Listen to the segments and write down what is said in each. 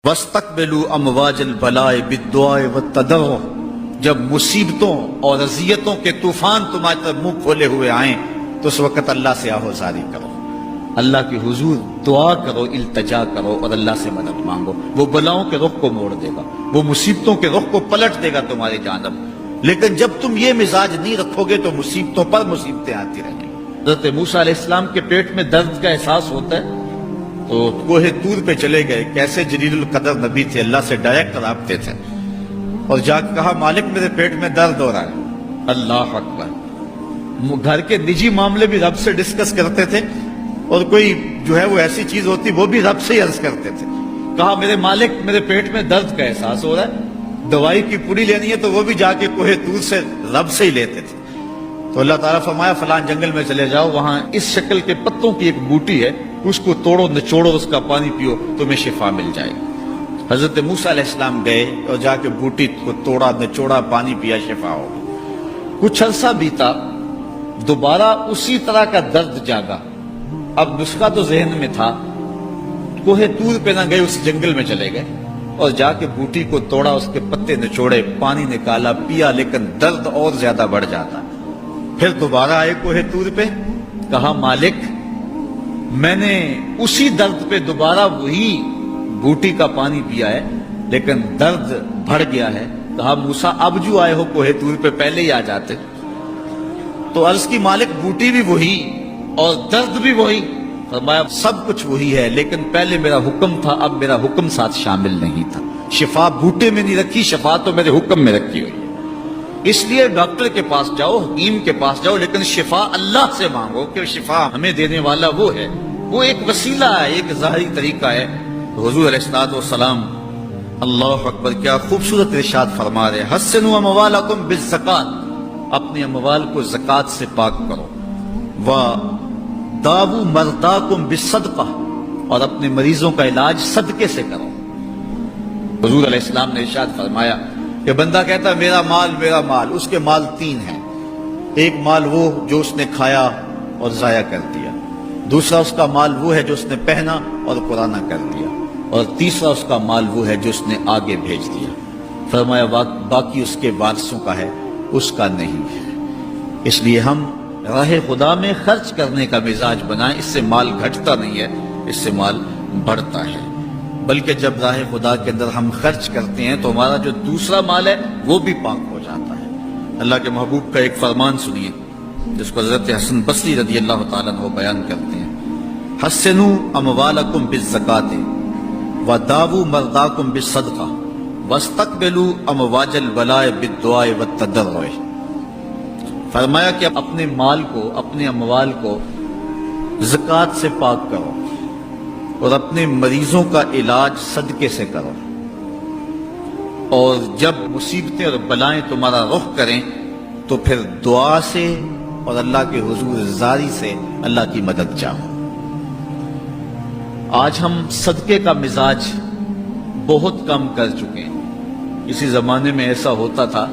وَاسْتَقْبِلُوا أَمْوَاجَ الْبَلَاءِ بِالدُّعَاءِ وَالتَّضَرُّعِ، جب مصیبتوں اور اذیتوں کے طوفان تمہاری طرف منہ کھولے ہوئے آئیں تو اس وقت اللہ سے آہوزاری کرو، اللہ کی حضور دعا کرو، التجا کرو اور اللہ سے مدد مانگو۔ وہ بلاؤں کے رخ کو موڑ دے گا، وہ مصیبتوں کے رخ کو پلٹ دے گا تمہاری جانب۔ لیکن جب تم یہ مزاج نہیں رکھو گے تو مصیبتوں پر مصیبتیں آتی رہیں گی۔ حضرت موسیٰ علیہ السلام کے پیٹ میں درد کا احساس ہوتا ہے تو کوہ طور پہ چلے گئے، کیسے جلیل القدر نبی تھے، اللہ سے ڈائریکٹ رابطے تھے، اور جا کے کہا مالک میرے پیٹ میں درد ہو رہا ہے۔ اللہ اکبر۔ گھر کے نجی معاملے بھی رب سے ڈسکس کرتے تھے، اور کوئی جو ہے وہ ایسی چیز ہوتی وہ بھی رب سے ہی عرض کرتے تھے۔ کہا میرے مالک میرے پیٹ میں درد کا احساس ہو رہا ہے، دوائی کی پوری لینی ہے تو وہ بھی جا کے کوہ طور سے رب سے ہی لیتے تھے۔ تو اللہ تعالیٰ فرمایا فلان جنگل میں چلے جاؤ، وہاں اس شکل کے پتوں کی ایک بوٹی ہے، اس کو توڑو نچوڑو، اس کا پانی پیو، تمہیں شفا مل جائے گی۔ حضرت موسیٰ علیہ السلام گئے اور جا کے بوٹی کو توڑا نچوڑا، پانی پیا، شفا ہو گئی۔ کچھ عرصہ بیتا، دوبارہ اسی طرح کا درد جاگا۔ اب نسخہ تو ذہن میں تھا، کوہ طور پہ نہ گئے، اس جنگل میں چلے گئے اور جا کے بوٹی کو توڑا، اس کے پتے نچوڑے، پانی نکالا، پیا، لیکن درد اور زیادہ بڑھ جاتا۔ پھر دوبارہ آئے کوہ طور پہ، کہا مالک میں نے اسی درد پہ دوبارہ وہی بوٹی کا پانی پیا ہے لیکن درد بڑھ گیا ہے۔ کہا موسیٰ اب جو آئے ہو کوہ طور پہ پہلے ہی آ جاتے۔ تو عرض کی مالک بوٹی بھی وہی اور درد بھی وہی۔ فرمایا سب کچھ وہی ہے لیکن پہلے میرا حکم تھا، اب میرا حکم ساتھ شامل نہیں تھا۔ شفا بوٹے میں نہیں رکھی، شفا تو میرے حکم میں رکھی ہوئی ہے۔ اس لیے ڈاکٹر کے پاس جاؤ، حکیم کے پاس جاؤ، لیکن شفا اللہ سے مانگو کہ شفا ہمیں دینے والا وہ ہے۔ وہ ایک وسیلہ ہے، ایک ظاہری طریقہ ہے۔ حضور علیہ الصلوۃ والسلام اللہ اکبر کیا خوبصورت ارشاد فرما رہے ہیں، حسنوا اموالکم بالزکات، اپنے اموال کو زکات سے پاک کرو، وداووا مرضاکم بالصدقہ، اور اپنے مریضوں کا علاج صدقے سے کرو۔ حضور علیہ السلام نے ارشاد فرمایا کہ بندہ کہتا ہے میرا مال، اس کے مال تین ہیں۔ ایک مال وہ جو اس نے کھایا اور ضائع کر دیا، دوسرا اس کا مال وہ ہے جو اس نے پہنا اور پرانا کر دیا، اور تیسرا اس کا مال وہ ہے جو اس نے آگے بھیج دیا۔ فرمایا باقی اس کے وارثوں کا ہے، اس کا نہیں ہے۔ اس لیے ہم راہ خدا میں خرچ کرنے کا مزاج بنائیں، اس سے مال گھٹتا نہیں ہے، اس سے مال بڑھتا ہے۔ بلکہ جب راہ خدا کے اندر ہم خرچ کرتے ہیں تو ہمارا جو دوسرا مال ہے وہ بھی پاک ہو جاتا ہے۔ اللہ کے محبوب کا ایک فرمان سنیے جس کو حضرت حسن بصری رضی اللہ تعالیٰ عنہ بیان کرتے ہیں، حسنوا اموالکم بالزکات وداووا مرضاکم بالصدقہ واستقبلوا امواج البلاء بالدعاء والتضرع۔ فرمایا کہ اپنے مال کو، اپنے اموال کو زکات سے پاک کرو اور اپنے مریضوں کا علاج صدقے سے کرو، اور جب مصیبتیں اور بلائیں تمہارا رخ کریں تو پھر دعا سے اور اللہ کے حضور زاری سے اللہ کی مدد چاہو۔ آج ہم صدقے کا مزاج بہت کم کر چکے ہیں۔ اسی زمانے میں ایسا ہوتا تھا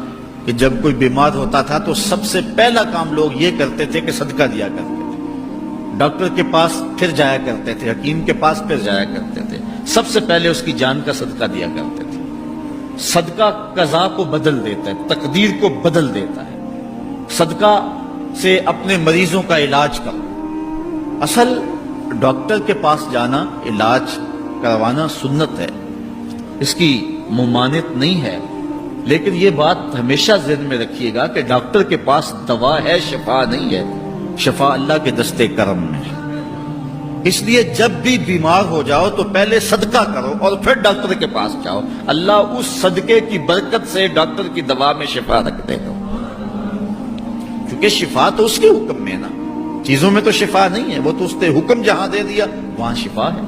کہ جب کوئی بیمار ہوتا تھا تو سب سے پہلا کام لوگ یہ کرتے تھے کہ صدقہ دیا کرتے تھے، ڈاکٹر کے پاس پھر جایا کرتے تھے، حکیم کے پاس پھر جایا کرتے تھے، سب سے پہلے اس کی جان کا صدقہ دیا کرتے تھے۔ صدقہ قضا کو بدل دیتا ہے، تقدیر کو بدل دیتا ہے۔ صدقہ سے اپنے مریضوں کا علاج کرو۔ اصل ڈاکٹر کے پاس جانا، علاج کروانا سنت ہے، اس کی ممانعت نہیں ہے، لیکن یہ بات ہمیشہ ذہن میں رکھیے گا کہ ڈاکٹر کے پاس دوا ہے، شفا نہیں ہے۔ شفا اللہ کے دستے کرم میں ہے۔ اس لیے جب بھی بیمار ہو جاؤ تو پہلے صدقہ کرو اور پھر ڈاکٹر کے پاس جاؤ، اللہ اس صدقے کی برکت سے ڈاکٹر کی دوا میں شفا رکھ دے گا، کیونکہ شفا تو اس کے حکم میں ہے نا، چیزوں میں تو شفا نہیں ہے، وہ تو اس نے حکم جہاں دے دیا وہاں شفا ہے۔